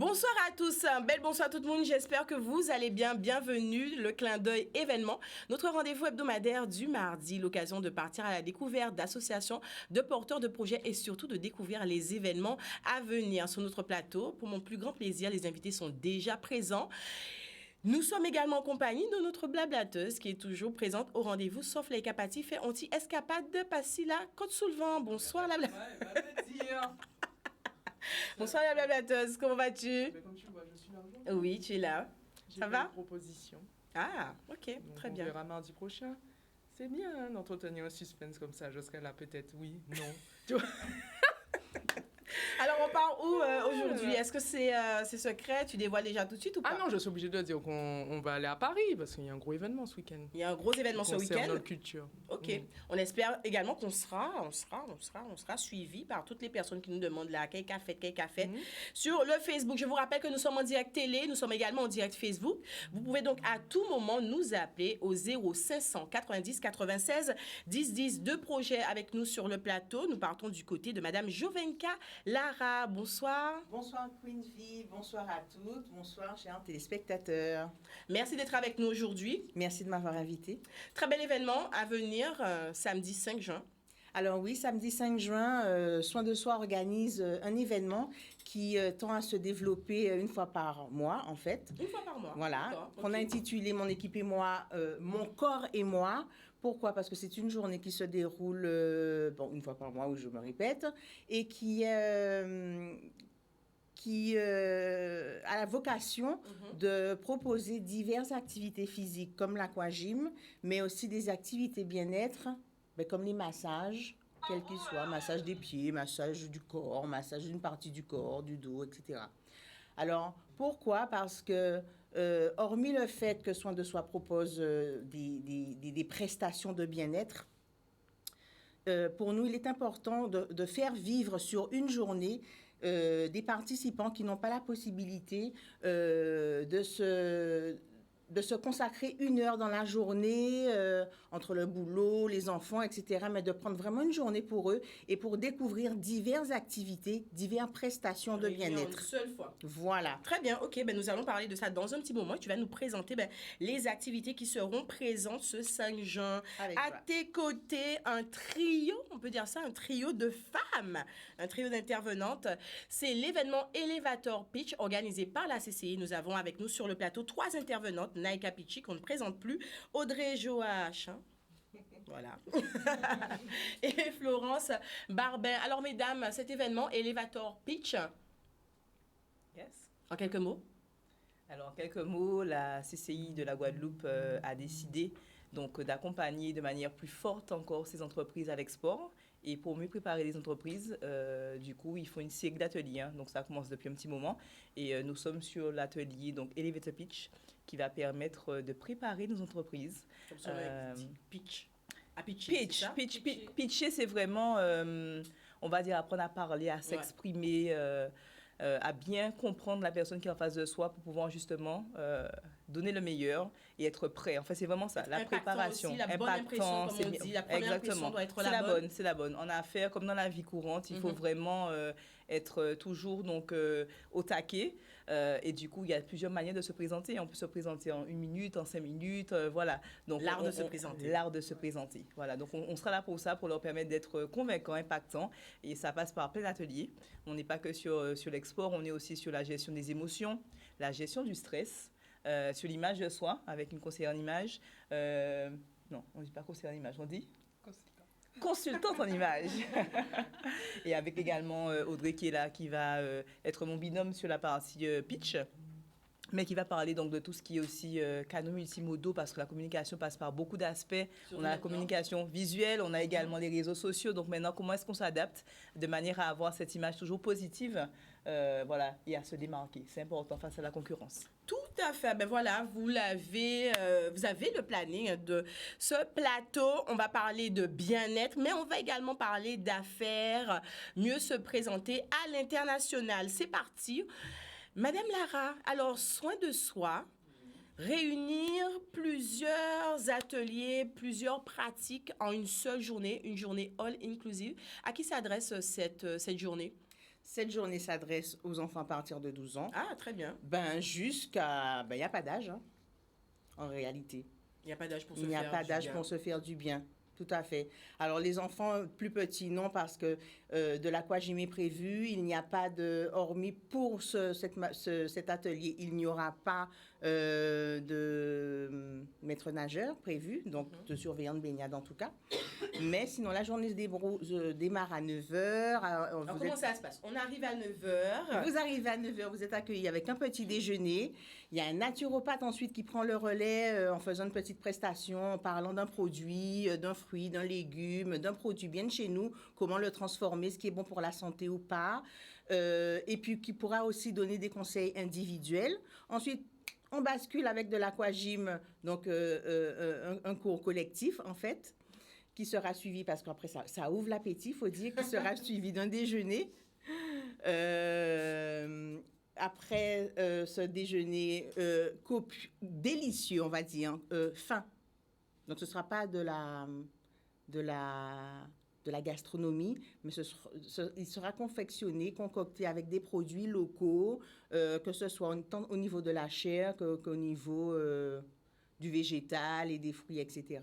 Bonsoir à tous, un bel bonsoir à tout le monde, j'espère que vous allez bien. Bienvenue, le clin d'œil événement, notre rendez-vous hebdomadaire du mardi, l'occasion de partir à la découverte d'associations, de porteurs de projets et surtout de découvrir les événements à venir sur notre plateau. Pour mon plus grand plaisir, les invités sont déjà présents. Nous sommes également en compagnie de notre blablateuse qui est toujours présente au rendez-vous, sauf les capatifs fait anti-escapade de Passila Côte-sous-le-Vent. Bonsoir la Bonsoir la blablateuse, comment vas-tu? Comme tu vois, je suis là. Oui, tu es là. Ça va? Une proposition. Ah, ok, Donc, très bien. On verra mardi prochain. C'est bien hein, d'entretenir un suspense comme ça. Je serai là peut-être, oui, non. Tu vois. Alors, on part où aujourd'hui? Est-ce que c'est secret? Tu dévoiles déjà tout de suite ou pas? Ah non, je suis obligée de dire qu'on va aller à Paris parce qu'il y a un gros événement ce week-end. Il y a un gros événement ce week-end. Notre culture. Ok. On espère également qu'on sera suivi par toutes les personnes qui nous demandent là, quel café. Sur le Facebook. Je vous rappelle que nous sommes en direct télé, nous sommes également en direct Facebook. Vous pouvez donc à tout moment nous appeler au 0500 90 96 10 10. Deux projets avec nous sur le plateau. Nous partons du côté de Madame Jovenka Lara. Bonsoir. Bonsoir Queen V, bonsoir à toutes, bonsoir chers téléspectateurs. Merci d'être avec nous aujourd'hui. Merci de m'avoir invité. Très bel événement à venir samedi 5 juin. Alors oui, samedi 5 juin, Soin de Soi organise un événement qui tend à se développer une fois par mois en fait. Une fois par mois. Voilà, qu'on a intitulé Mon équipe et moi, Mon corps et moi. Pourquoi? Parce que c'est une journée qui se déroule une fois par mois, où je me répète, et qui a la vocation de proposer diverses activités physiques comme l'aquagym, mais aussi des activités bien-être, comme les massages, quels qu'ils soient, massage des pieds, massage du corps, massage d'une partie du corps, du dos, etc. Alors, pourquoi? Parce que, hormis le fait que Soin de Soi propose des prestations de bien-être, pour nous, il est important de faire vivre sur une journée des participants qui n'ont pas la possibilité de se consacrer 1 heure dans la journée, entre le boulot, les enfants, etc., mais de prendre vraiment une journée pour eux et pour découvrir diverses activités, diverses prestations de bien-être. Une seule fois. Voilà. Très bien, ok, nous allons parler de ça dans un petit moment. Tu vas nous présenter les activités qui seront présentes ce 5 juin. À tes côtés, un trio, on peut dire ça, un trio de femmes, un trio d'intervenantes. C'est l'événement Elevator Pitch organisé par la CCI. Nous avons avec nous sur le plateau 3 intervenantes. Naïka Pichi, qu'on ne présente plus, Audrey Joach, voilà, et Florence Barbin. Alors, mesdames, cet événement, Elevator Pitch, Yes. En quelques mots? Alors, en quelques mots, la CCI de la Guadeloupe a décidé donc d'accompagner de manière plus forte encore ces entreprises à l'export. Et pour mieux préparer les entreprises, du coup, ils font une série d'ateliers. Donc, ça commence depuis un petit moment. Et nous sommes sur l'atelier donc Elevator Pitch, qui va permettre de préparer nos entreprises. Pitch. Pitcher, c'est vraiment, on va dire, apprendre à parler, à s'exprimer, à bien comprendre la personne qui est en face de soi pour pouvoir justement donner le meilleur et être prêt. En fait, c'est vraiment ça, la préparation. Aussi, la bonne impression, comme on dit. La première impression doit être la bonne. C'est la bonne. En affaires, comme dans la vie courante, il faut vraiment être toujours donc, au taquet. Et du coup, il y a plusieurs manières de se présenter. On peut se présenter en 1 minute, en 5 minutes, voilà. Donc, l'art de se présenter. L'art de se présenter. Voilà. Donc, on sera là pour ça, pour leur permettre d'être convaincants, impactants. Et ça passe par plein d'ateliers. On n'est pas que sur l'export, on est aussi sur la gestion des émotions, la gestion du stress, sur l'image de soi, avec une conseillère en image. Non, on ne dit pas conseillère en image, on dit consultante en image. Et avec également Audrey qui est là, qui va être mon binôme sur la partie pitch, mais qui va parler donc de tout ce qui est aussi canaux multimodaux, parce que la communication passe par beaucoup d'aspects. On a la communication visuelle, on a également les réseaux sociaux. Donc maintenant, comment est-ce qu'on s'adapte de manière à avoir cette image toujours positive, voilà, et à se démarquer. C'est important face à la concurrence. Tout à fait. Voilà, vous avez le planning de ce plateau. On va parler de bien-être, mais on va également parler d'affaires, mieux se présenter à l'international. C'est parti. Madame Lara, alors, Soin de Soi, réunir plusieurs ateliers, plusieurs pratiques en une seule journée, une journée all inclusive. À qui s'adresse cette journée? Cette journée s'adresse aux enfants à partir de 12 ans. Ah, très bien. Jusqu'à... il n'y a pas d'âge, hein, en réalité. Il n'y a pas d'âge pour se Il n'y faire a pas du d'âge bien. pour se faire du bien. Tout à fait. Alors, les enfants plus petits, non, parce que de l'aquagym est prévu. Il n'y a pas de... Hormis pour cet atelier, il n'y aura pas de maître nageur prévu, donc de surveillant de baignade en tout cas. Mais sinon, la journée démarre à 9h. Alors, comment ça se passe? On arrive à 9h. Vous arrivez à 9h, vous êtes accueillis avec un petit déjeuner. Il y a un naturopathe ensuite qui prend le relais en faisant une petite prestation, en parlant d'un produit, d'un fruit, d'un légume, d'un produit bien de chez nous, comment le transformer, ce qui est bon pour la santé ou pas. Et puis qui pourra aussi donner des conseils individuels. Ensuite, on bascule avec de l'aquagym, donc un cours collectif en fait, qui sera suivi, parce qu'après ça ouvre l'appétit, il faut dire, qui sera suivi d'un déjeuner. Après ce déjeuner délicieux, on va dire, fin. Donc ce ne sera pas de la gastronomie, mais il sera confectionné, concocté avec des produits locaux, que ce soit tant au niveau de la chair qu'au niveau du végétal et des fruits, etc.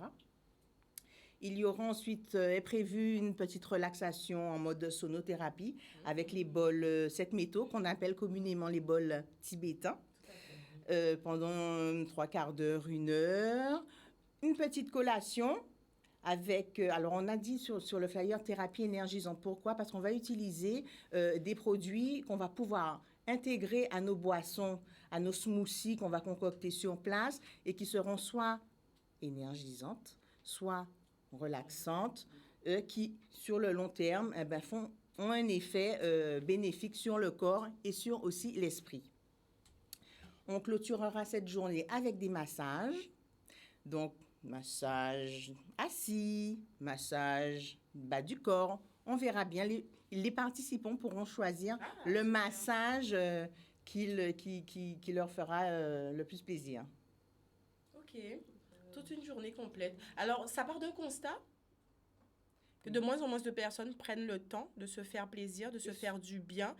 Il y aura ensuite, est prévu une petite relaxation en mode sonothérapie avec les bols 7 métaux qu'on appelle communément les bols tibétains pendant 3/4 d'heure, 1 heure. Une petite collation avec, alors on a dit sur le flyer thérapie énergisante. Pourquoi? Parce qu'on va utiliser des produits qu'on va pouvoir intégrer à nos boissons, à nos smoothies qu'on va concocter sur place et qui seront soit énergisantes, soit relaxantes, qui, sur le long terme, ont un effet bénéfique sur le corps et sur aussi l'esprit. On clôturera cette journée avec des massages. Donc, massage assis, massage bas du corps. On verra bien. Les participants pourront choisir le massage qui leur fera le plus plaisir. OK. Toute une journée complète. Alors, ça part d'un constat que de moins en moins de personnes prennent le temps de se faire plaisir, de se faire du bien.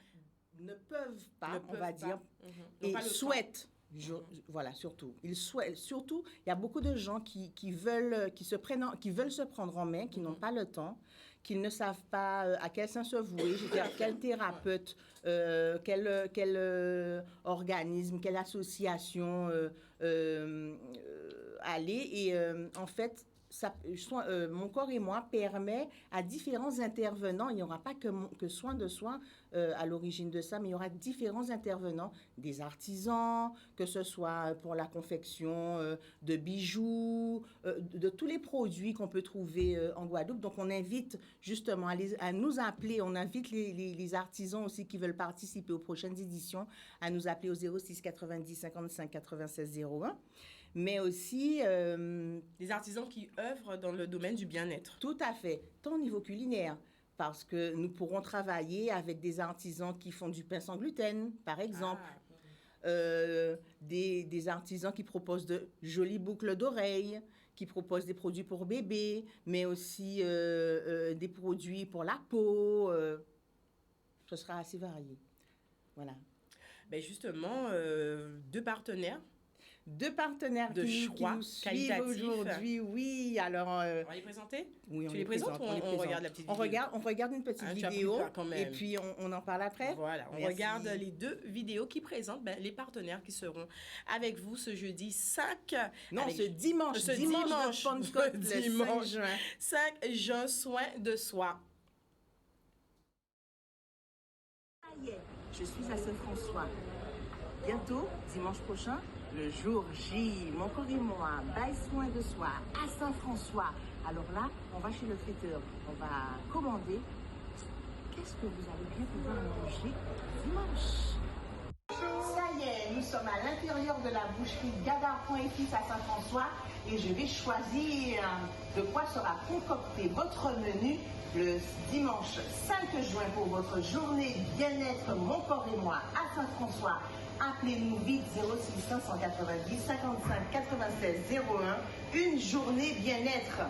Ne peuvent pas, on va dire, et souhaitent. Voilà, surtout. Ils souhaitent, surtout, il y a beaucoup de gens qui veulent se prendre en main, qui n'ont pas le temps, qui ne savent pas à quel sens se vouer, quel thérapeute, quel organisme, quelle association aller. Et en fait, Mon Corps et Moi permet à différents intervenants, il n'y aura pas que soin de soi à l'origine de ça, mais il y aura différents intervenants, des artisans, que ce soit pour la confection de bijoux, de tous les produits qu'on peut trouver en Guadeloupe. Donc, on invite justement à nous appeler, on invite les artisans aussi qui veulent participer aux prochaines éditions à nous appeler au 06 90 55 96 01. Mais aussi... des artisans qui œuvrent dans le domaine du bien-être. Tout à fait, tant au niveau culinaire, parce que nous pourrons travailler avec des artisans qui font du pain sans gluten, par exemple. Des artisans qui proposent de jolies boucles d'oreilles, qui proposent des produits pour bébés, mais aussi des produits pour la peau. Ce sera assez varié. Voilà. Ben justement, deux partenaires de choix nous suivent aujourd'hui. Oui, alors... on va les présenter? Oui, tu les présentes ou on regarde la petite vidéo? On regarde une petite vidéo et puis on en parle après. Voilà, on regarde les deux vidéos qui présentent les partenaires qui seront avec vous ce jeudi 5... Non, ce dimanche. Ce dimanche, le 5 juin. 5 juin, soin de soi. Ça y est, je suis à Saint-François. Bientôt, dimanche prochain, le jour J, Mon Corps et Moi, bail soin de soi à Saint-François. Alors là, on va chez le traiteur, on va commander. Qu'est-ce que vous allez bien pouvoir manger dimanche? Ça y est, nous sommes à l'intérieur de la boucherie Gadar Point et Fils à Saint-François et je vais choisir de quoi sera concocté votre menu le dimanche 5 juin pour votre journée bien-être Mon Corps et Moi à Saint-François. Appelez-nous vite 06 590 55 96 01. Une journée bien-être.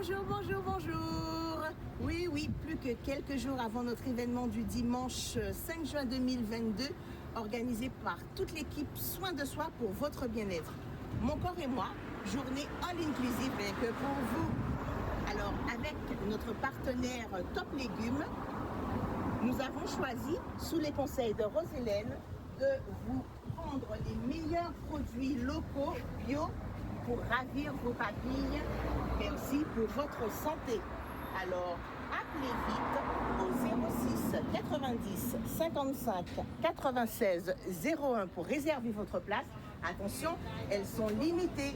Bonjour. Oui, plus que quelques jours avant notre événement du dimanche 5 juin 2022, organisé par toute l'équipe Soins de Soi pour votre bien-être. Mon corps et moi, journée all inclusive que pour vous. Alors, avec notre partenaire Top Légumes, nous avons choisi, sous les conseils de Rose-Hélène, de vous vendre les meilleurs produits locaux, bio, pour ravir vos papilles, mais aussi pour votre santé. Alors, appelez vite au 06 90 55 96 01 pour réserver votre place. Attention, elles sont limitées.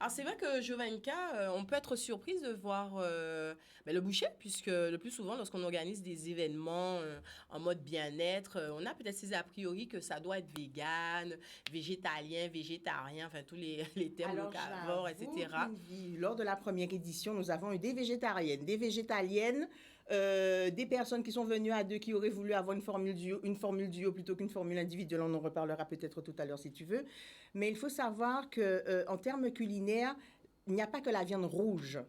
Alors, c'est vrai que Jovanka, on peut être surprise de voir le boucher, puisque le plus souvent, lorsqu'on organise des événements en mode bien-être, on a peut-être ces a priori que ça doit être vegan, végétalien, végétarien, enfin tous les termes locavores, etc. Lors de la première édition, nous avons eu des végétariennes, des végétaliennes, des personnes qui sont venues à deux qui auraient voulu avoir une formule duo plutôt qu'une formule individuelle. On en reparlera peut-être tout à l'heure si tu veux. Mais il faut savoir qu'en termes culinaires, il n'y a pas que la viande rouge.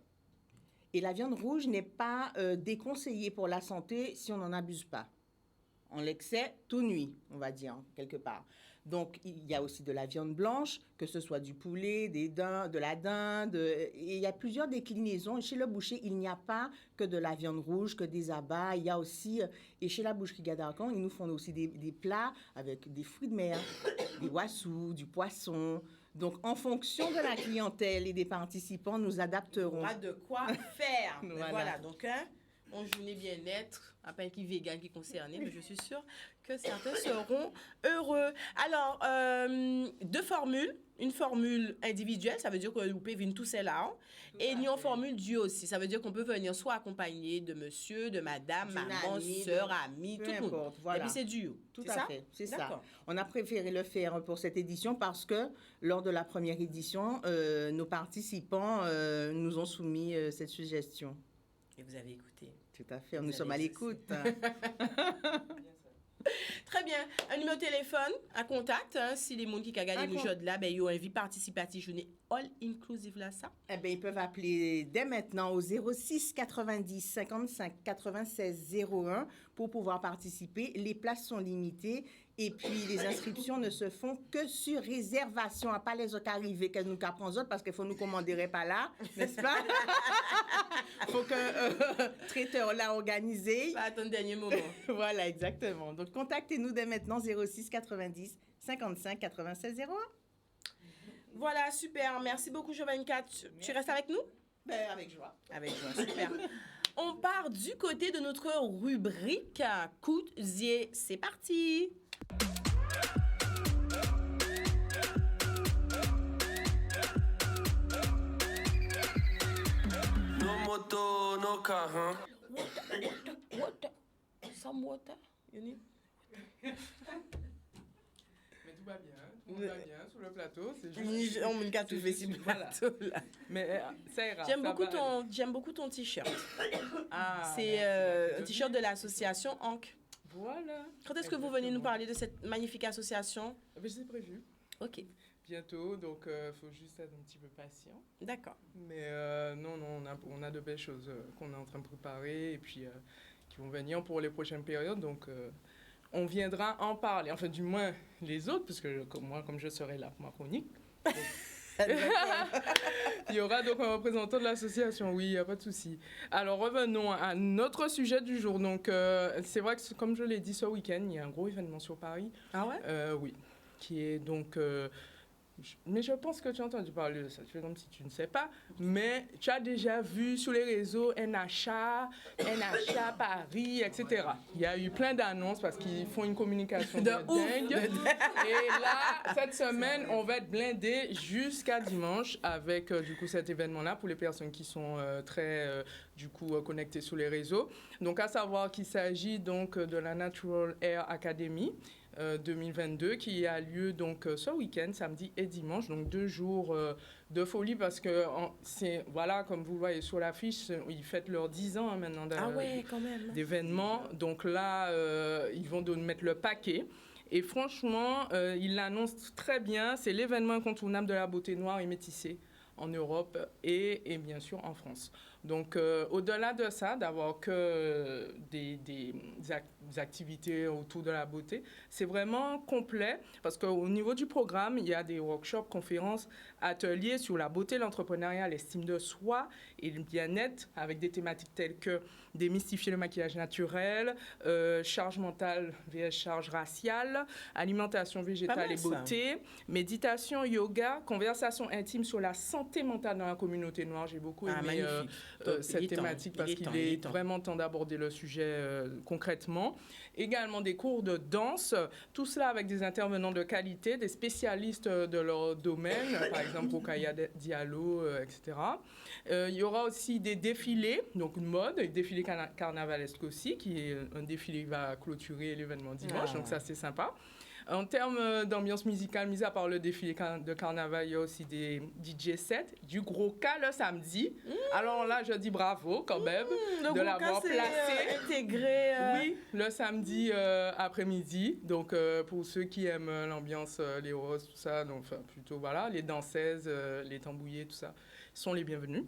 Et la viande rouge n'est pas déconseillée pour la santé si on n'en abuse pas. En l'excès, tout nuit, on va dire, quelque part. Donc, il y a aussi de la viande blanche, que ce soit du poulet, de la dinde. Et il y a plusieurs déclinaisons. Et chez le boucher, il n'y a pas que de la viande rouge, que des abats. Il y a aussi, et chez la boucherie Gadarcan, ils nous font aussi des plats avec des fruits de mer, des wassous, du poisson. Donc, en fonction de la clientèle et des participants, nous adapterons. On a de quoi faire. Voilà. Donc, on journée bien-être, à peine qui vegan, qui concerné, mais je suis sûre que certains seront heureux. Alors, deux formules. Une formule individuelle, ça veut dire que vous pouvez venir tous là. Et une formule duo aussi. Ça veut dire qu'on peut venir soit accompagné de monsieur, de madame, maman, sœur, ami, tout le monde. Voilà. Et puis c'est duo. Tout à fait, c'est ça. On a préféré le faire pour cette édition parce que lors de la première édition, nos participants nous ont soumis cette suggestion. Et vous avez écouté. Tout à fait, nous sommes à l'écoute. Très bien. Un numéro de téléphone, un contact. Si les gens qui ont gagné le jeu de là, ils ont un vie participative journée all inclusive là, ça. Eh bien, ils peuvent appeler dès maintenant au 06 90 55 96 01 pour pouvoir participer. Les places sont limitées et puis les inscriptions ne se font que sur réservation. À pas les autres arriver que nous capons autres parce qu'il faut nous commander pas là, n'est-ce pas? Il faut qu'un traiteur l'a organisé. Pas attendre le dernier moment. Voilà, exactement. Donc, contactez-nous dès maintenant 06 90 55 96 01. Voilà, super. Merci beaucoup, Jovanka. Tu restes avec nous? Avec joie. Avec joie, super. On part du côté de notre rubrique Cousier. C'est parti! No moto, no car, hein? Water. Some water, you need? Mais tout va bien. Tout va bien sur le plateau. C'est juste... On me le gâte sur le plateau, là. Mais ça ira. J'aime beaucoup ton t-shirt. C'est un t-shirt de l'association Ankh. Voilà. Quand est-ce que vous venez nous parler de cette magnifique association? C'est prévu. OK. Bientôt, donc il faut juste être un petit peu patient. D'accord. Mais non, on a de belles choses qu'on est en train de préparer et puis qui vont venir pour les prochaines périodes. Donc, on viendra en parler. Enfin, du moins, les autres, parce que comme je serai là pour ma chronique. Il y aura donc un représentant de l'association, oui, il n'y a pas de souci. Alors, revenons à notre sujet du jour. Donc, c'est vrai que, comme je l'ai dit ce week-end, il y a un gros événement sur Paris. Ah ouais? Oui, qui est donc... mais je pense que tu as entendu parler de ça. Tu fais comme si tu ne sais pas. Mais tu as déjà vu sur les réseaux NHA Paris, etc. Il y a eu plein d'annonces parce qu'ils font une communication de dingue. Et là, cette semaine, on va être blindés jusqu'à dimanche avec du coup cet événement-là pour les personnes qui sont très du coup connectés sur les réseaux. Donc à savoir qu'il s'agit donc de la Natural Air Academy 2022 qui a lieu donc ce week-end, samedi et dimanche, donc 2 jours de folie parce que c'est, voilà, comme vous le voyez sur l'affiche, ils fêtent leurs 10 ans maintenant d'événements. Donc là, ils vont mettre le paquet. Et franchement, ils l'annoncent très bien. C'est l'événement incontournable de la beauté noire et métissée en Europe et bien sûr en France. Donc, au-delà de ça, d'avoir que des activités autour de la beauté, c'est vraiment complet parce qu'au niveau du programme, il y a des workshops, conférences, ateliers sur la beauté, l'entrepreneuriat, l'estime de soi et le bien-être avec des thématiques telles que démystifier le maquillage naturel, charge mentale vs charge raciale, alimentation végétale et beauté, méditation, yoga, conversation intime sur la santé mentale dans la communauté noire. J'ai beaucoup aimé cette thématique parce qu'il est vraiment temps d'aborder le sujet concrètement. Également des cours de danse, tout cela avec des intervenants de qualité, des spécialistes de leur domaine, par exemple Rokaya Diallo, etc. Il y aura aussi des défilés, donc une mode, un défilé carnavalesque aussi, qui est un défilé qui va clôturer l'événement dimanche, donc ça c'est sympa. En termes d'ambiance musicale, mis à part le défilé de carnaval, il y a aussi des DJ sets, du gros cas le samedi. Alors là, je dis bravo quand même de l'avoir placé. Intégré. Oui, le samedi après-midi. Donc pour ceux qui aiment l'ambiance, les roses, tout ça, donc plutôt voilà, les danseuses, les tambouillés, tout ça, sont les bienvenus.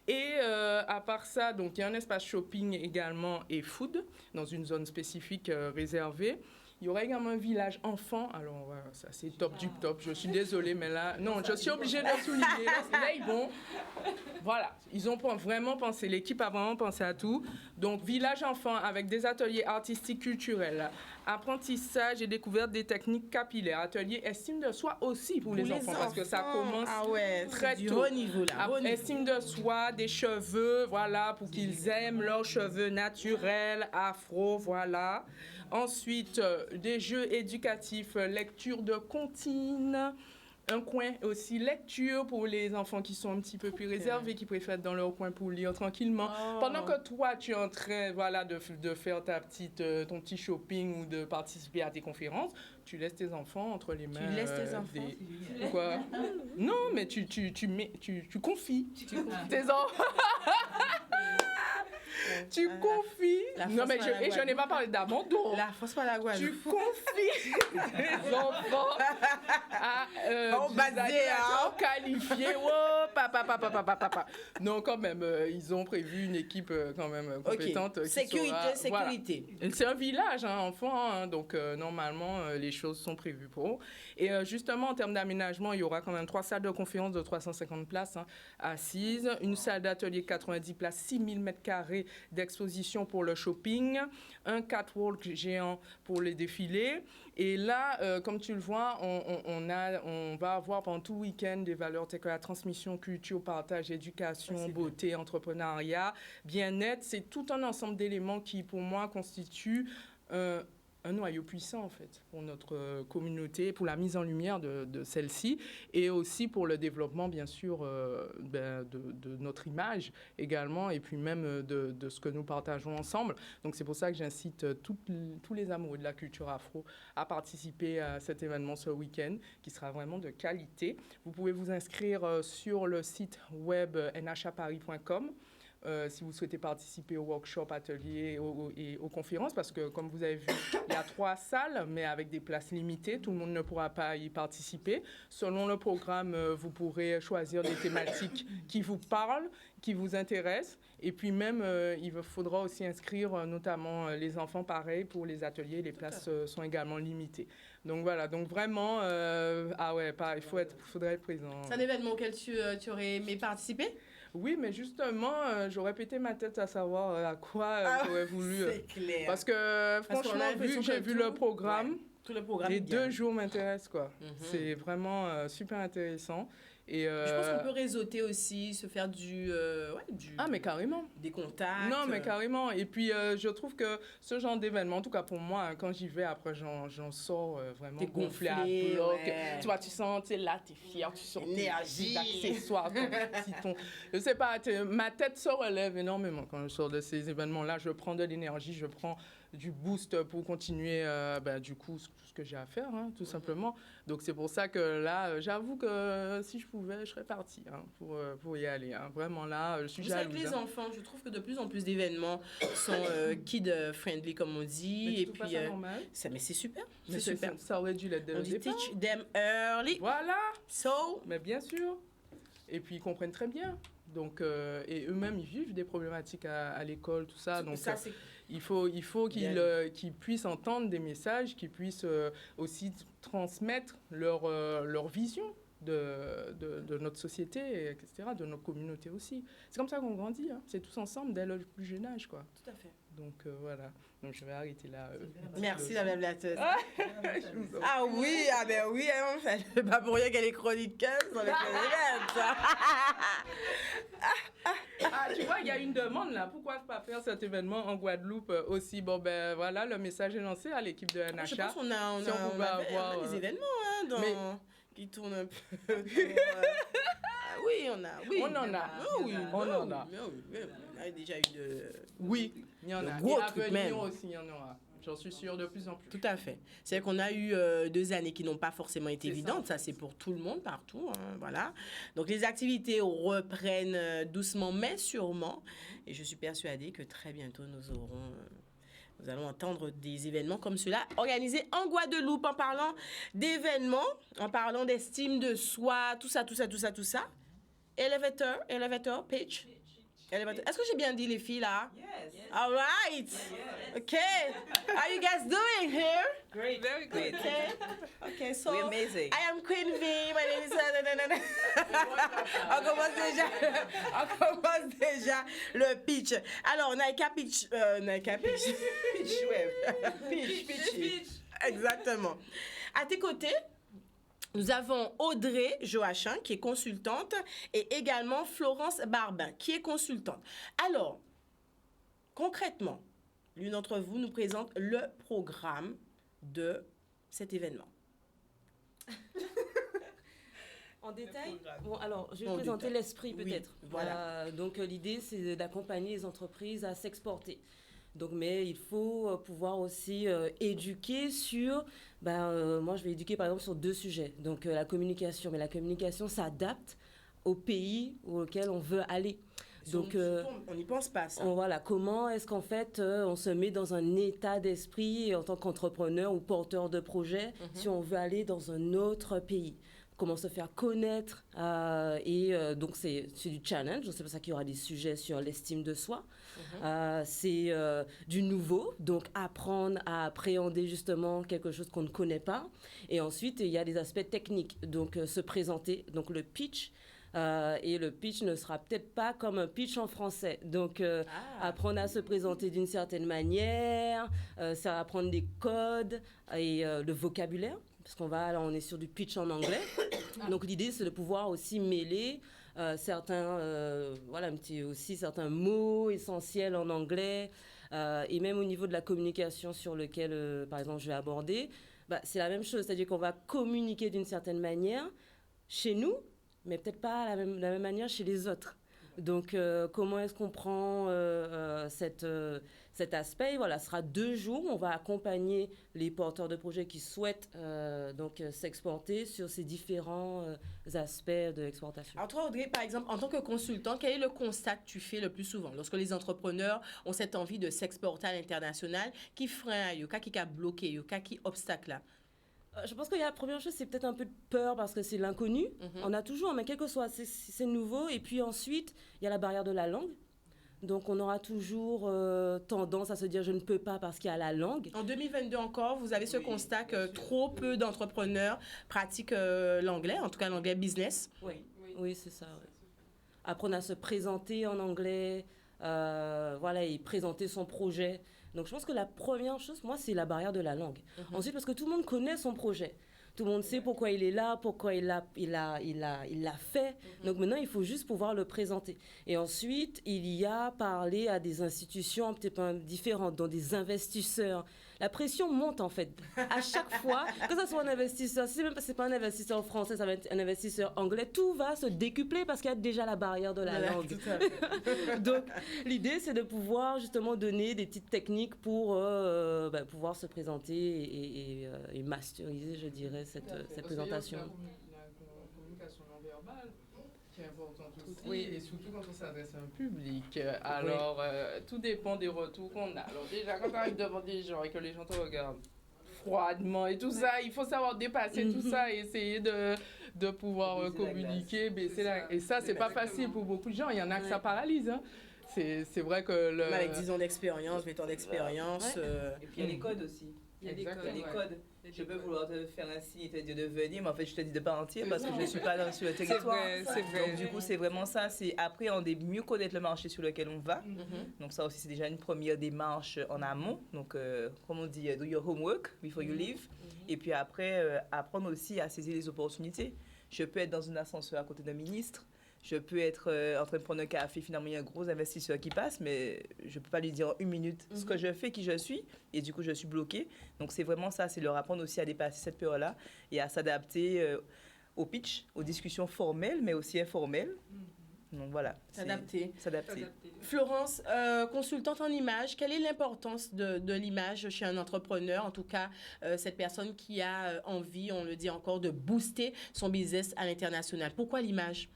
Et à part ça, donc il y a un espace shopping également et food dans une zone spécifique réservée. Il y aura également un village enfant. Alors, ça, c'est top du top. Je suis désolée, mais là, non, je suis obligée de le souligner. Là, ils vont. Voilà, ils ont vraiment pensé. L'équipe a vraiment pensé à tout. Donc, village enfant avec des ateliers artistiques culturels, apprentissage et découverte des techniques capillaires, atelier estime de soi aussi pour les enfants, parce que ça commence très tôt. Haut niveau, là. Estime de soi, des cheveux, voilà, pour qu'ils aiment leurs cheveux naturels, afro, voilà. Ensuite, des jeux éducatifs, lecture de comptines, un coin aussi lecture pour les enfants qui sont un petit peu plus réservés, qui préfèrent être dans leur coin pour lire tranquillement. Pendant que toi, tu es en train de faire ton petit shopping ou de participer à tes conférences, tu laisses tes enfants entre les mains. Tu laisses tes enfants Quoi? Non, mais tu confies tes enfants. Tu confies. Non, mais je n'ai pas parlé d'abandon. La France par la Guadeloupe. Tu confies tes enfants à des animateurs qualifiés. Oh, papa. Non, quand même, ils ont prévu une équipe quand même compétente. Okay. Sécurité. Voilà. C'est un village, enfant, donc normalement, les choses sont prévues pour. Et justement, en termes d'aménagement, il y aura quand même 3 salles de conférence de 350 places assises, une salle d'atelier de 90 places, 6000 m² d'exposition pour le shopping, un catwalk géant pour les défilés. Et là, comme tu le vois, on va avoir pendant tout le week-end des valeurs telles que la transmission, culture, partage, éducation, beauté, entrepreneuriat, bien-être. C'est tout un ensemble d'éléments qui, pour moi, constituent un noyau puissant, en fait, pour notre communauté, pour la mise en lumière de celle-ci et aussi pour le développement, bien sûr, de notre image également et puis même de ce que nous partageons ensemble. Donc, c'est pour ça que j'incite tous les amoureux de la culture afro à participer à cet événement ce week-end qui sera vraiment de qualité. Vous pouvez vous inscrire sur le site web nhaparis.com. Si vous souhaitez participer aux workshops, ateliers et aux conférences, parce que, comme vous avez vu, il y a 3 salles, mais avec des places limitées. Tout le monde ne pourra pas y participer. Selon le programme, vous pourrez choisir des thématiques qui vous parlent, qui vous intéressent. Et puis même, il faudra aussi inscrire notamment les enfants, pareil, pour les ateliers. Les places sont également limitées. Donc voilà, donc vraiment, il faudrait être présent. C'est un événement auquel tu aurais aimé participer? Oui, mais justement, j'aurais pété ma tête à savoir à quoi j'aurais voulu. C'est clair. Parce que franchement, vu que j'ai vu le programme, Tout le programme. Les 2 jours m'intéressent, quoi. C'est vraiment super intéressant. Et je pense qu'on peut réseauter aussi, se faire Ah, mais carrément. Des contacts. Non, mais carrément. Et puis, je trouve que ce genre d'événement, en tout cas pour moi, hein, quand j'y vais, après, j'en sors vraiment gonflé à bloc. Ouais. Tu vois, tu sens, là, t'es fière, tu sors Énergie. tes accessoires, je sais pas, ma tête se relève énormément quand je sors de ces événements-là. Je prends de l'énergie, je prends du boost pour continuer, du coup, ce que j'ai à faire, hein, tout simplement. Donc, c'est pour ça que là, j'avoue que si je pouvais, je serais partie pour y aller. Hein. Vraiment, là, je suis jalouse. Avec les enfants, je trouve que de plus en plus d'événements sont kid-friendly, comme on dit. Mais et puis, puis, normal. mais c'est super. C'est super. Ça aurait dû l'être dès on le dit départ. teach them early. Voilà. So. Mais bien sûr. Et puis, ils comprennent très bien. Donc, et eux-mêmes, ils vivent des problématiques à l'école, tout ça. Donc, ça, c'est... il faut qu'ils puissent entendre des messages, qu'ils puissent aussi transmettre leur vision de notre société, etc., de notre communauté aussi. C'est comme ça qu'on grandit. Hein. C'est tous ensemble dès le plus jeune âge, quoi. Tout à fait. Donc, voilà. Donc, je vais arrêter là. Merci, la même latteuse. Ah oui, oui, en fait. C'est pas pour rien qu'elle est chroniqueuse avec les events. Tu vois, il y a une demande là. Pourquoi pas faire cet événement en Guadeloupe aussi? Bon, voilà, le message est lancé à l'équipe de NHA. Je pense qu'on a des événements qui tournent un peu. Oui, on a. Oui, on en a. On en a. On a déjà eu de... Oui, il y en a. Gros et à trucs venir même. aussi, il y en aura. J'en suis sûre de plus en plus. Tout à fait. C'est qu'on a eu 2 années qui n'ont pas forcément été évidentes. Ça, c'est pour tout le monde, partout. Hein, voilà. Donc, les activités reprennent doucement, mais sûrement. Et je suis persuadée que très bientôt, nous allons entendre des événements comme ceux-là organisés en Guadeloupe. En parlant d'événements, en parlant d'estime de soi, tout ça. Elevator, pitch. Est-ce que j'ai bien dit les filles là? Yes. All right. Yes. Okay. How you guys doing here? Great. Very good. Okay, so We're amazing. I am Queen V. My name is... On commence déjà le pitch. Alors, Naika Pitch. Pitch. Exactement. À tes côtés, nous avons Audrey Joachim, qui est consultante, et également Florence Barbin, qui est consultante. Alors, concrètement, l'une d'entre vous nous présente le programme de cet événement. En détail? Bon, alors, je vais présenter l'esprit peut-être. Oui, voilà. Donc, l'idée, c'est d'accompagner les entreprises à s'exporter. Donc, mais il faut pouvoir aussi éduquer sur... moi, je vais éduquer, par exemple, sur 2 sujets. Donc, la communication. Mais la communication s'adapte au pays auquel on veut aller. Donc, on n'y pense pas, ça. Voilà, comment est-ce qu'en fait, on se met dans un état d'esprit en tant qu'entrepreneur ou porteur de projet si on veut aller dans un autre pays? Comment se faire connaître donc c'est du challenge, c'est pour ça qu'il y aura des sujets sur l'estime de soi. C'est du nouveau, donc apprendre à appréhender justement quelque chose qu'on ne connaît pas. Et ensuite, il y a des aspects techniques, donc se présenter, donc le pitch. Et le pitch ne sera peut-être pas comme un pitch en français. Donc, apprendre à se présenter d'une certaine manière, ça apprendre des codes et le vocabulaire. Parce on est sur du pitch en anglais. Donc, l'idée, c'est de pouvoir aussi mêler certains mots essentiels en anglais. Et même au niveau de la communication sur lequel, par exemple, je vais aborder, c'est la même chose. C'est-à-dire qu'on va communiquer d'une certaine manière chez nous, mais peut-être pas de la même manière chez les autres. Donc, comment est-ce qu'on prend cet aspect? Voilà, ce sera 2 jours. On va accompagner les porteurs de projets qui souhaitent s'exporter sur ces différents aspects de l'exportation. Alors toi, Audrey, par exemple, en tant que consultant, quel est le constat que tu fais le plus souvent lorsque les entrepreneurs ont cette envie de s'exporter à l'international? Qui freine, qui a bloqué, qui obstacle là? Je pense que la première chose, c'est peut-être un peu de peur parce que c'est l'inconnu. On a toujours, mais quel que soit, c'est nouveau. Et puis ensuite, il y a la barrière de la langue. Donc, on aura toujours tendance à se dire « je ne peux pas parce qu'il y a la langue ». En 2022 encore, vous avez ce constat que trop peu d'entrepreneurs pratiquent l'anglais, en tout cas l'anglais business. Oui, c'est ça. Ouais. Apprendre à se présenter en anglais, et présenter son projet Donc je pense que la première chose, moi, c'est la barrière de la langue. Ensuite, parce que tout le monde connaît son projet. Tout le monde sait pourquoi il est là, pourquoi il l'a fait. Donc maintenant, il faut juste pouvoir le présenter. Et ensuite, il y a parler à des institutions un petit peu différentes, dont des investisseurs. La pression monte en fait. À chaque fois, que ce soit un investisseur, si c'est pas un investisseur français, ça va être un investisseur anglais, tout va se décupler parce qu'il y a déjà la barrière de la langue. Donc l'idée, c'est de pouvoir justement donner des petites techniques pour pouvoir se présenter et masteriser, je dirais, cette présentation. La communication non verbale qui est importante aussi, et surtout quand on s'adresse à un public. Alors, tout dépend des retours qu'on a. Alors déjà, quand on arrive devant des gens et que les gens te regardent froidement et tout ça, il faut savoir dépasser tout ça et essayer de pouvoir communiquer, et ça, c'est pas facile pour beaucoup de gens. Il y en a que ça paralyse, hein. C'est vrai que... Avec 10 ans d'expérience, 8 ans d'expérience... Et puis il y a les codes aussi. Il y a les codes. Je peux vouloir te faire un signe et te dire de venir, mais en fait, je te dis de partir parce que je ne suis pas sur le territoire. C'est vrai. Donc, du coup, c'est vraiment ça. C'est après, on doit mieux connaître le marché sur lequel on va. Donc, ça aussi, c'est déjà une première démarche en amont. Donc, comme on dit, do your homework before you leave. Et puis après, apprendre aussi à saisir les opportunités. Je peux être dans un ascenseur à côté d'un ministre. Je peux être en train de prendre un café, finalement, il y a un gros investisseur qui passe, mais je ne peux pas lui dire en une minute ce que je fais, qui je suis, et du coup, je suis bloquée. Donc, c'est vraiment ça, c'est leur apprendre aussi à dépasser cette peur-là et à s'adapter au pitch, aux discussions formelles, mais aussi informelles. Donc, voilà. S'adapter. S'adapter. Florence, consultante en image, quelle est l'importance de l'image chez un entrepreneur, en tout cas cette personne qui a envie, on le dit encore, de booster son business à l'international? Pourquoi l'image?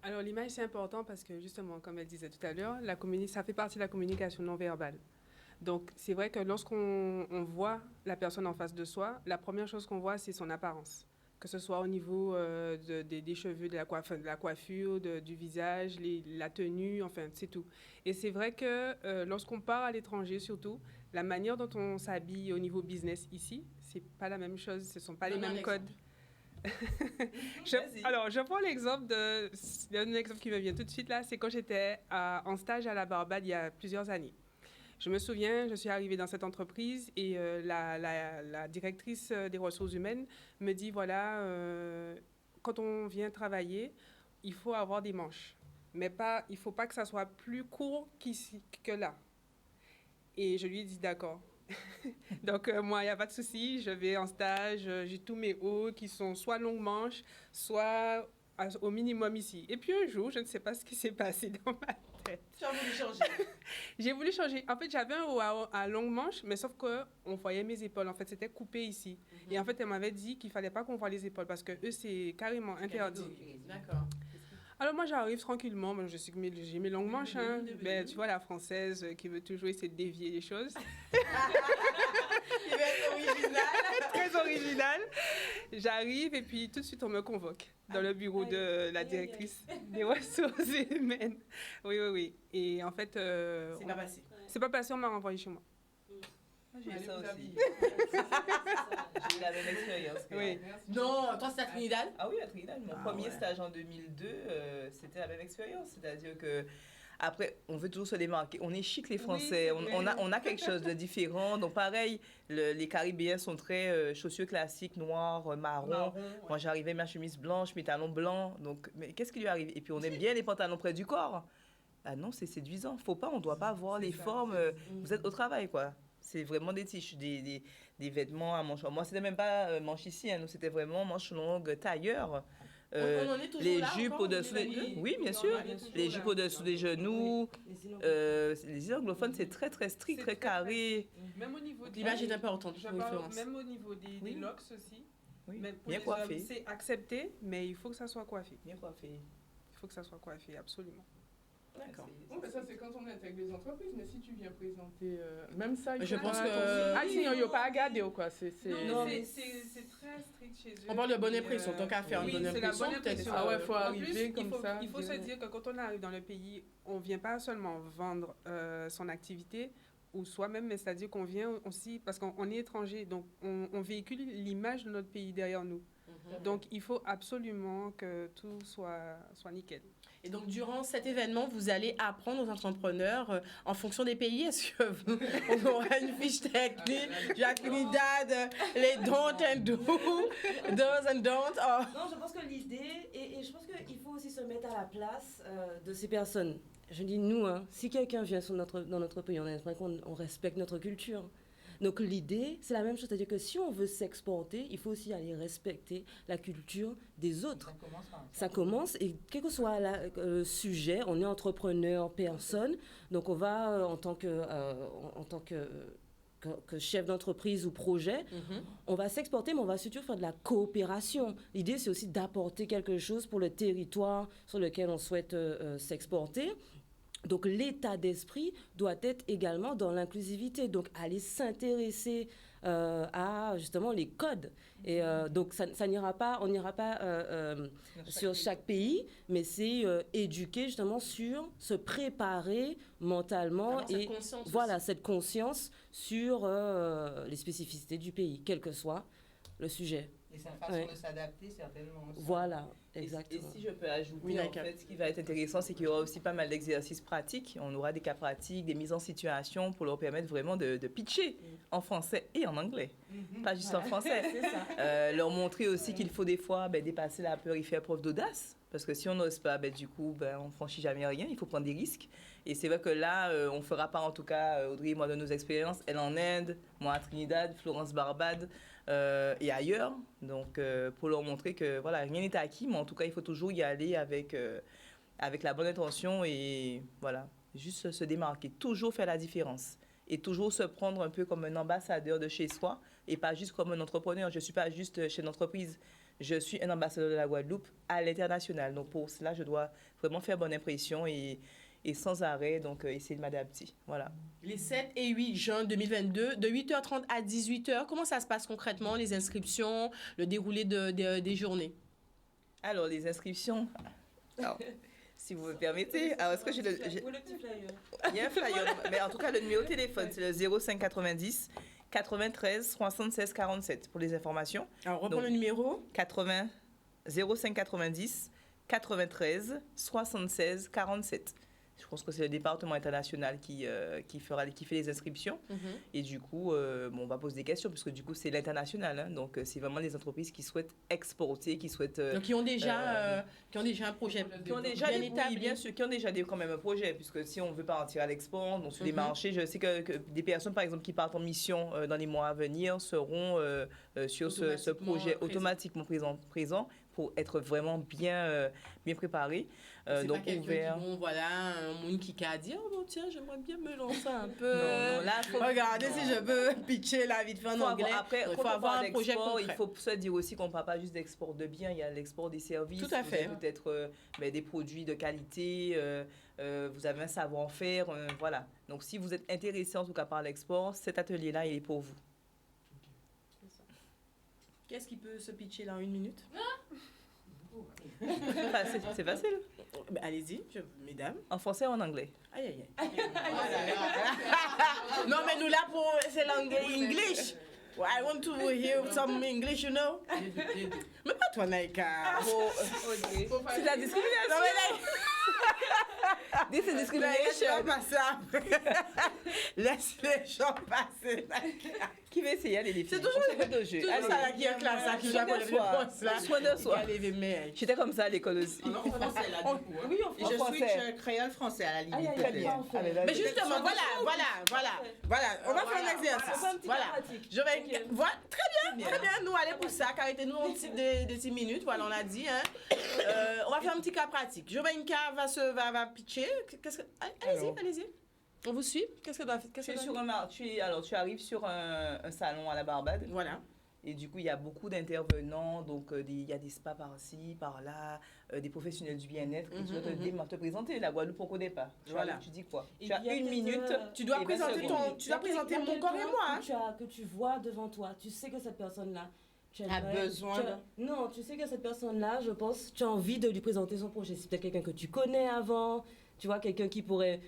Alors, l'image, c'est important parce que, justement, comme elle disait tout à l'heure, ça fait partie de la communication non verbale. Donc, c'est vrai que lorsqu'on voit la personne en face de soi, la première chose qu'on voit, c'est son apparence. Que ce soit au niveau des cheveux, de la coiffure, du visage, la tenue, enfin, c'est tout. Et c'est vrai que lorsqu'on part à l'étranger, surtout, la manière dont on s'habille au niveau business ici, c'est pas la même chose, ce sont pas les mêmes codes. Alors, je prends l'exemple un exemple qui me vient tout de suite là, c'est quand j'étais en stage à la Barbade il y a plusieurs années. Je me souviens, je suis arrivée dans cette entreprise et la directrice des ressources humaines me dit, voilà, quand on vient travailler, il faut avoir des manches, mais il ne faut pas que ça soit plus court qu'ici, que là. Et je lui ai dit, d'accord. Donc, moi, il n'y a pas de souci, je vais en stage, j'ai tous mes hauts qui sont soit longues manches, soit au minimum ici. Et puis un jour, je ne sais pas ce qui s'est passé dans ma tête. Tu as voulu changer? J'ai voulu changer. En fait, j'avais un haut à longue manche, mais sauf qu'on voyait mes épaules. En fait, c'était coupé ici. Et en fait, elle m'avait dit qu'il ne fallait pas qu'on voit les épaules parce que eux, c'est carrément interdit. D'accord. Alors moi, j'arrive tranquillement. Je sais que j'ai mes longues manches. Hein. Mais tu vois, la française qui veut toujours essayer de dévier les choses. Il va être original. Très original. J'arrive et puis tout de suite, on me convoque dans le bureau de la directrice des ressources humaines. Oui. Et en fait... c'est pas passé. C'est pas passé, on m'a renvoyé chez moi. J'ai eu ça aussi. J'ai eu la même expérience. Oui. Non, toi, c'est à Trinidad? Ah oui, à Trinidad. Mon premier stage en 2002, c'était la même expérience. C'est-à-dire que après, on veut toujours se démarquer. On est chic, les Français. Oui, on a quelque chose de différent. Donc, pareil, les Caribéens sont très chaussures classiques, noires, marron. Moi, j'arrivais, ma chemise blanche, mes talons blancs. Donc, mais qu'est-ce qui lui arrive? Et puis, on aime bien les pantalons près du corps. Ah non, c'est séduisant. Faut pas, on doit pas avoir les formes. Vous êtes au travail, quoi. C'est vraiment des tissus, des vêtements à manches. Moi, c'était même pas manche ici. Nous, c'était vraiment manche longue, tailleur. On en est toujours les là, jupes au-dessous des... Oui, bien sûr. Les jupes au-dessous des genoux. Les îles anglophones, c'est très, très strict, très carré. Même au niveau l'image est importante. Même au niveau des locks aussi. Oui. Même pour Bien les coiffé. hommes, c'est accepté, mais il faut que ça soit coiffé. Bien coiffé. Il faut que ça soit coiffé, absolument. D'accord. Oui, mais ça, c'est quand on intègre les entreprises. Mais si tu viens présenter... même ça, je pense que... Ah, sinon, il n'y a pas à garder, ou quoi. Non, c'est très strict chez eux. On parle de bonne impression. Tant qu'à faire une bonne impression, peut-être. Ah ouais, il faut arriver comme ça. Il faut se dire que quand on arrive dans le pays, on ne vient pas seulement vendre son activité ou soi-même, mais c'est-à-dire qu'on vient aussi... Parce qu'on est étranger, donc on véhicule l'image de notre pays derrière nous. Donc, il faut absolument que tout soit nickel. Et donc, durant cet événement, vous allez apprendre aux entrepreneurs en fonction des pays. Est-ce que on aura une fiche technique, Jacques Trinidad, les don't and do, do's and don't? Oh. Non, je pense que l'idée, et je pense qu'il faut aussi se mettre à la place de ces personnes. Je dis nous, hein, si quelqu'un vient dans notre pays, on aimerait qu'on respecte notre culture. Donc l'idée, c'est la même chose, c'est-à-dire que si on veut s'exporter, il faut aussi aller respecter la culture des autres. Ça commence, et quel que soit le sujet, on est entrepreneur, personne, donc on va, en tant que chef d'entreprise ou projet, on va s'exporter, mais on va surtout faire de la coopération. L'idée, c'est aussi d'apporter quelque chose pour le territoire sur lequel on souhaite s'exporter. Donc, l'état d'esprit doit être également dans l'inclusivité. Donc, aller s'intéresser à, justement, les codes. Et donc, on n'ira pas sur chaque pays, mais c'est éduquer, justement, sur se préparer mentalement. Et voilà, cette conscience sur les spécificités du pays, quel que soit le sujet. Et c'est une façon de s'adapter, certainement. Voilà, exactement. Et si je peux ajouter, en fait, ce qui va être intéressant, c'est qu'il y aura aussi pas mal d'exercices pratiques. On aura des cas pratiques, des mises en situation pour leur permettre vraiment de pitcher en français et en anglais. Pas juste en français. Leur montrer aussi qu'il faut des fois dépasser la peur et faire preuve d'audace. Parce que si on n'ose pas, du coup, on ne franchit jamais rien. Il faut prendre des risques. Et c'est vrai que là, on ne fera pas, en tout cas, Audrey et moi, de nos expériences. Elle en Inde, moi à Trinidad, Florence Barbade. Et ailleurs, donc pour leur montrer que voilà, rien n'est acquis, mais en tout cas il faut toujours y aller avec la bonne intention et voilà, juste se démarquer, toujours faire la différence et toujours se prendre un peu comme un ambassadeur de chez soi et pas juste comme un entrepreneur. Je ne suis pas juste chez l'entreprise, je suis un ambassadeur de la Guadeloupe à l'international, donc pour cela je dois vraiment faire bonne impression et sans arrêt, donc essayer de m'adapter. Voilà. Les 7 et 8 juin 2022, de 8h30 à 18h, comment ça se passe concrètement, les inscriptions, le déroulé des journées? Alors, les inscriptions, alors, si vous me permettez, alors est-ce que j'ai le petit flyer? Il y a un flyer, mais en tout cas, le numéro de téléphone, c'est le 0590 93 76 47 pour les informations. Alors, reprends le numéro. 0590 93 76 47. Je pense que c'est le département international qui fait les inscriptions. Et du coup, on va poser des questions, puisque du coup, c'est l'international. Hein, donc, c'est vraiment les entreprises qui souhaitent exporter, qui souhaitent... donc, qui ont déjà un projet qui ont déjà bien établi. Oui, bien sûr, qui ont déjà quand même un projet, puisque si on veut partir à l'export, donc sur les marchés, je sais que des personnes, par exemple, qui partent en mission dans les mois à venir seront sur ce projet automatiquement présent pour être vraiment bien préparés. Donc ouvert. Bon, voilà, un monde qui a dit, oh bon, tiens, j'aimerais bien me lancer un peu. Non, là, regardez si je peux pitcher la vite fait en anglais. Après, il faut avoir un projet concret. Il faut se dire aussi qu'on ne parle pas juste d'export de biens, il y a l'export des services. Tout à fait. Peut-être des produits de qualité, vous avez un savoir-faire, voilà. Donc, si vous êtes intéressé en tout cas par l'export, cet atelier-là, il est pour vous. Qu'est-ce qui peut se pitcher là en 1 minute? C'est facile. Allez-y, mesdames. En français ou en anglais? Aïe, aïe, aïe. Non, mais nous là, c'est l'anglais. English. Well, I want to hear some English, you know. Mais pas toi, Naïka. C'est la discrimination. Non, mais This is discrimination. Laisse les gens passer. Qui veut essayer? Allez, les filles. C'est toujours ça là qui est classe, qui va pour soin de soi. J'étais comme ça à l'école aussi. En français, là, du coup. Oui, en français. Je suis créole français à la limite. Très bien. Mais justement, voilà. On va faire un exercice. Voilà. Très bien. Nous, allez pour ça. Arrêtez-nous en de 6 minutes. Voilà, on a dit. On va faire un petit cas pratique. Jovenka va pitcher. Allez-y. On vous suit? Qu'est-ce que doit faire? Tu arrives sur un salon à la Barbade. Voilà. Et du coup, il y a beaucoup d'intervenants. Donc, il y a des spas par-ci, par-là, des professionnels du bien-être qui doivent te présenter. La Guadeloupe, on ne connaît pas. Voilà. Tu dis quoi? Et tu as 1 minute. Tu dois présenter mon corps et moi. Que tu vois devant toi. Tu sais que cette personne-là... a besoin Non, tu sais que cette personne-là, je pense, tu as envie de lui présenter son projet. C'est peut-être quelqu'un que tu connais avant. Tu vois, quelqu'un qui pourrait...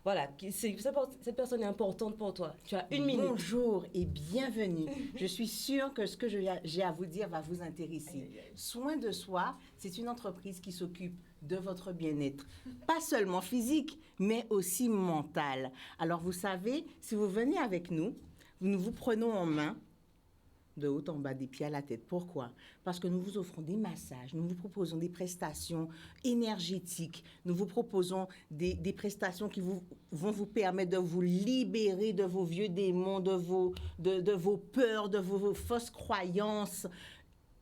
voilà, cette personne est importante pour toi. Tu as 1 minute. Bonjour et bienvenue. Je suis sûre que ce que j'ai à vous dire va vous intéresser. Soin de soi, c'est une entreprise qui s'occupe de votre bien-être, pas seulement physique, mais aussi mental. Alors, vous savez, si vous venez avec nous, nous vous prenons en main de haut en bas, des pieds à la tête. Pourquoi? Parce que nous vous offrons des massages, nous vous proposons des prestations énergétiques, nous vous proposons des prestations qui vont vous permettre de vous libérer de vos vieux démons, de vos peurs, de vos fausses croyances.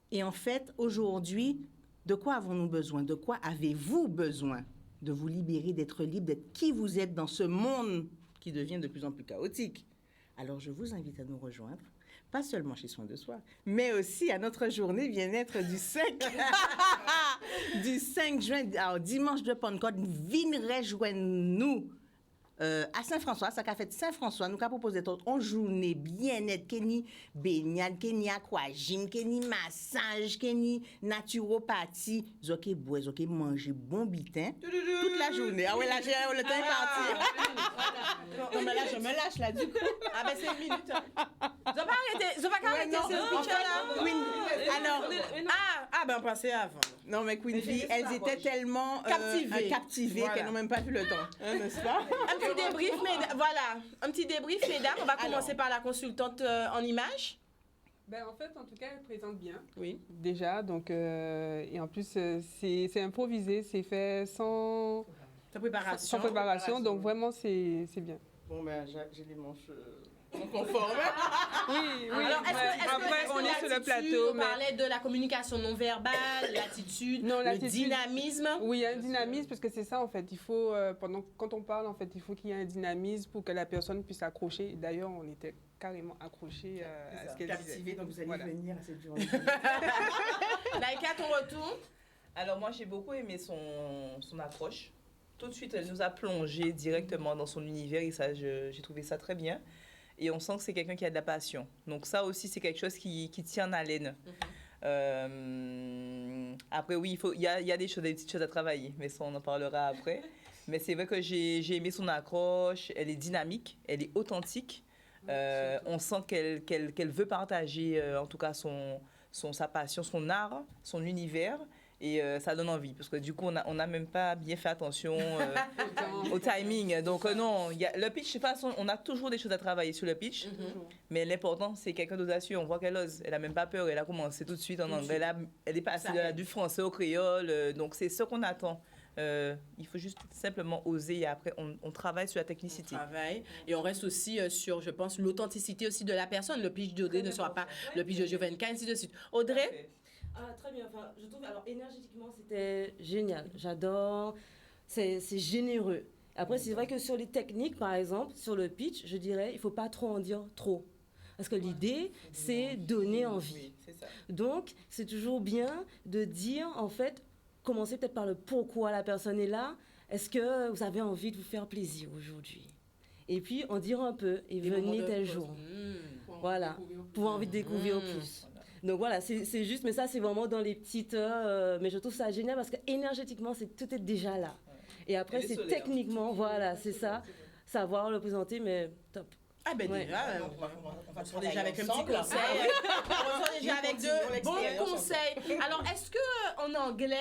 Et en fait, aujourd'hui, de quoi avons-nous besoin? De quoi avez-vous besoin? De vous libérer, d'être libre, d'être qui vous êtes dans ce monde qui devient de plus en plus chaotique. Alors, je vous invite à nous rejoindre, pas seulement chez Soin de Soi, mais aussi à notre journée bien-être du 5, du 5 juin, alors dimanche de Pentecôte, venez rejoindre-nous à Saint-François, ça qu'a fait Saint-François, nous avons proposé en journée bien-être, Kenny baignade, Kenny aquagym, Kenny massage, Kenny naturopathie, zoké boire, zoké manger bon bitin toute la journée. Ah ouais, là, le temps est parti. Non, mais là, je me lâche là, du coup. Ah ben, c'est 1 minute. Ils n'ont pas arrêté, c'est le pitch là. Alors, ben, on passait avant. non, mais Queen Bee, elles étaient tellement captivées Voilà. qu'elles n'ont même pas vu le temps, hein, n'est-ce pas? Un petit débrief, mesdames. On va commencer par la consultante en images. Ben, en fait, en tout cas, elle présente bien. Oui. Déjà, donc, et en plus, c'est improvisé, c'est fait sans préparation, donc vraiment, c'est bien. Bon, ben, j'ai les manches conformes. Oui. Alors, Après, on est sur le plateau. On parlait de la communication non verbale, l'attitude, le dynamisme. Oui, il y a un dynamisme parce que c'est ça en fait. Il faut, quand on parle en fait, il faut qu'il y ait un dynamisme pour que la personne puisse accrocher. D'ailleurs, on était carrément accrochés à ce qu'elle disait. Captivée, donc vous allez venir à cette journée. Laïka, ton retour? Alors moi, j'ai beaucoup aimé son approche. Tout de suite, elle nous a plongé directement dans son univers et ça, j'ai trouvé ça très bien. Et on sent que c'est quelqu'un qui a de la passion. Donc ça aussi, c'est quelque chose qui tient en haleine. Après, oui, il y a des petites choses à travailler, mais ça, on en parlera après. Mais c'est vrai que j'ai aimé son accroche. Elle est dynamique, elle est authentique. On sent qu'elle veut partager, en tout cas, sa passion, son art, son univers. Et ça donne envie, parce que du coup, on n'a même pas bien fait attention au timing. Donc non, le pitch, de toute façon, on a toujours des choses à travailler sur le pitch. Mais l'important, c'est quelqu'un d'audacieux. On voit qu'elle ose. Elle n'a même pas peur. Elle a commencé tout de suite en anglais. Elle est passée du français au créole. Donc c'est ce qu'on attend. Il faut juste simplement oser et après, on travaille sur la technicité. On travaille et on reste aussi sur, je pense, l'authenticité aussi de la personne. Le pitch d'Audrey ne sera pas le pitch de Jovenka, ainsi de suite. Audrey? Très bien. Enfin, je trouve, alors énergétiquement, c'était génial. J'adore. C'est généreux. Après, c'est vrai que sur les techniques, par exemple, sur le pitch, je dirais, il ne faut pas trop en dire trop. Parce que l'idée, c'est donner envie. Oui, c'est ça. Donc, c'est toujours bien de dire, en fait, commencer peut-être par le pourquoi la personne est là. Est-ce que vous avez envie de vous faire plaisir aujourd'hui? Et puis, en dire un peu, et venez tel jour. Voilà, pour envie de découvrir plus. Donc voilà, c'est juste, mais ça, c'est vraiment dans les petites... mais je trouve ça génial parce qu'énergétiquement, tout est déjà là. Et après, c'est techniquement, voilà, c'est ça, savoir le présenter, mais top. Ah ben Ouais. déjà, on va déjà avec un petit conseil. On sort déjà avec deux bons conseils. Alors, est-ce qu'en anglais,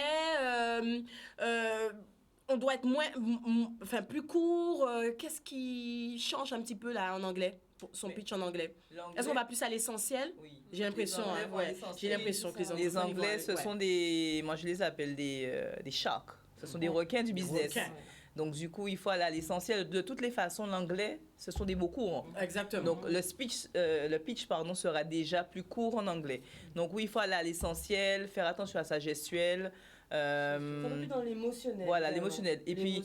on doit être plus court? Qu'est-ce qui change un petit peu là en anglais, son pitch en anglais? Est-ce qu'on va plus à l'essentiel? Oui. J'ai l'impression, j'ai l'impression que les Anglais, ce sont moi je les appelle des sharks. Ce sont des requins du business. Donc du coup, il faut aller à l'essentiel. De toutes les façons, l'anglais, ce sont des mots courts. Exactement. Donc le pitch sera déjà plus court en anglais. Donc oui, il faut aller à l'essentiel, faire attention à sa gestuelle. Ça va plus dans l'émotionnel. Voilà, l'émotionnel. Et puis,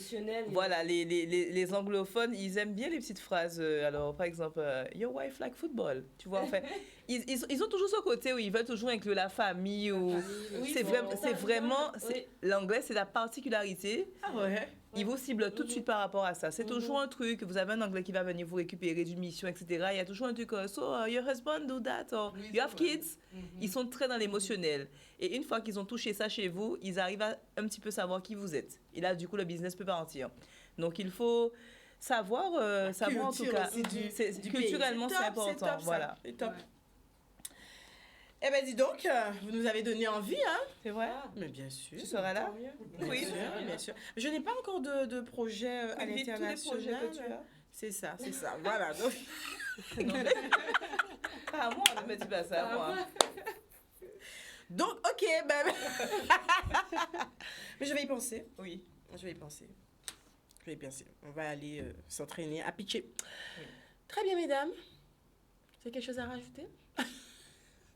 voilà, les anglophones, ils aiment bien les petites phrases. Alors, par exemple, your wife like football. Tu vois, en fait, ils ont toujours ce côté où ils veulent toujours inclure la famille. L'anglais, c'est la particularité. Ah ouais. Ils vous ciblent tout de suite par rapport à ça. C'est toujours un truc, vous avez un anglais qui va venir vous récupérer d'une mission, etc. Il y a toujours un truc, your husband do that, or you have kids. Ils sont très dans l'émotionnel. Et une fois qu'ils ont touché ça chez vous, ils arrivent à un petit peu savoir qui vous êtes. Et là, du coup, le business peut partir. Donc, il faut savoir en tout cas. Du Culturellement, pays. c'est Top, important. top, ça. Voilà. C'est top. Eh bien, dis donc, vous nous avez donné envie, hein? C'est vrai? Mais bien sûr. Tu seras là? Bien sûr, bien sûr. Je n'ai pas encore de projet à l'international. Que tu as. C'est ça, voilà. Donc... Pas à moi, ne me dis pas ça à moi. Donc, ok, ben... Mais je vais y penser. Oui. Je vais y penser. On va aller s'entraîner à pitcher. Oui. Très bien, mesdames. Vous avez quelque chose à rajouter?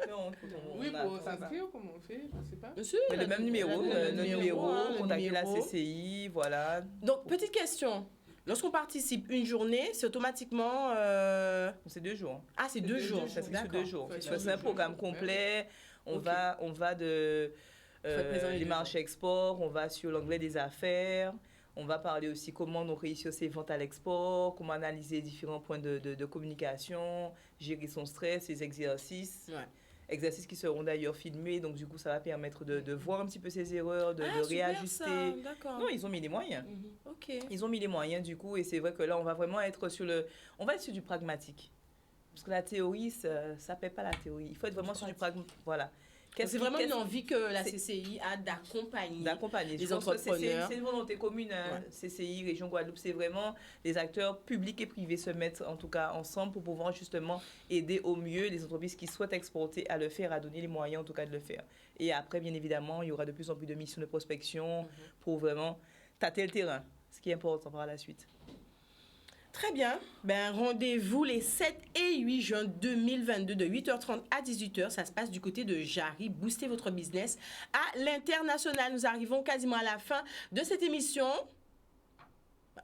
Non, oui, pour s'inscrire, comment on fait? Je sais pas. Monsieur, le même numéro, contacter la CCI, voilà. Donc, petite question. Lorsqu'on participe une journée, c'est automatiquement... C'est 2 jours. Ah, c'est 2 jours. Ça se fait sur 2 jours. C'est un programme complet. On va de les marchés export, on va sur l'anglais des affaires. On va parler aussi comment on réussit ses ventes à l'export, comment analyser différents points de communication, gérer son stress, ses exercices. Ouais. Exercices qui seront d'ailleurs filmés, donc du coup ça va permettre de voir un petit peu ses erreurs, de réajuster. Non, ils ont mis les moyens. Ok. Ils ont mis les moyens du coup, et c'est vrai que là on va vraiment être sur du pragmatique. Parce que la théorie, ça ne paie pas la théorie. Il faut être vraiment sur du pragmatique. Voilà. C'est vraiment une envie que la CCI a d'accompagner les entrepreneurs. C'est une volonté commune, CCI, Région Guadeloupe. C'est vraiment les acteurs publics et privés se mettre en tout cas ensemble pour pouvoir justement aider au mieux les entreprises qui souhaitent exporter à le faire, à donner les moyens en tout cas de le faire. Et après, bien évidemment, il y aura de plus en plus de missions de prospection pour vraiment tâter le terrain, ce qui est important par la suite. Très bien. Rendez-vous les 7 et 8 juin 2022 de 8h30 à 18h. Ça se passe du côté de Jarry. Boostez votre business à l'international. Nous arrivons quasiment à la fin de cette émission.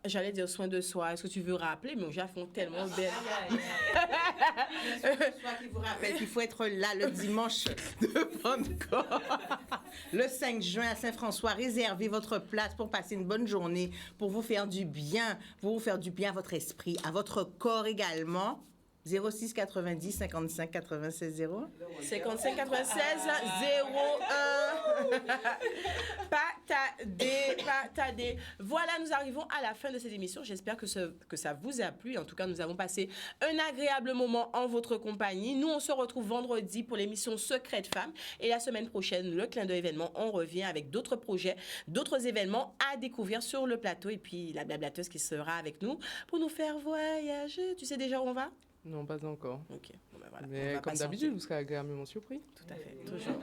J'allais dire soin de soi. Est-ce que tu veux rappeler? Mais j'ai font tellement belle. Qui vous rappelle qu'il faut être là le dimanche de Pentecôte. Le 5 juin à Saint-François, réservez votre place pour passer une bonne journée, pour vous faire du bien, à votre esprit, à votre corps également. 06 90 55 96 0. 55 96 01. Pas tardé. Voilà, nous arrivons à la fin de cette émission. J'espère que ça vous a plu. En tout cas, nous avons passé un agréable moment en votre compagnie. Nous, on se retrouve vendredi pour l'émission Secrètes Femmes. Et la semaine prochaine, le clin d'œil événement, on revient avec d'autres projets, d'autres événements à découvrir sur le plateau. Et puis, la blablateuse qui sera avec nous pour nous faire voyager. Tu sais déjà où on va? Non, pas encore. Ok. Voilà. Mais comme d'habitude, vous serez agréablement surpris. Tout à fait, toujours.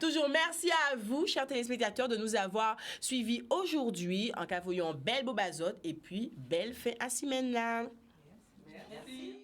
Toujours merci à vous, chers téléspectateurs, de nous avoir suivis aujourd'hui en cavoyant belle bobazote et puis belle fin à semaine là. Merci.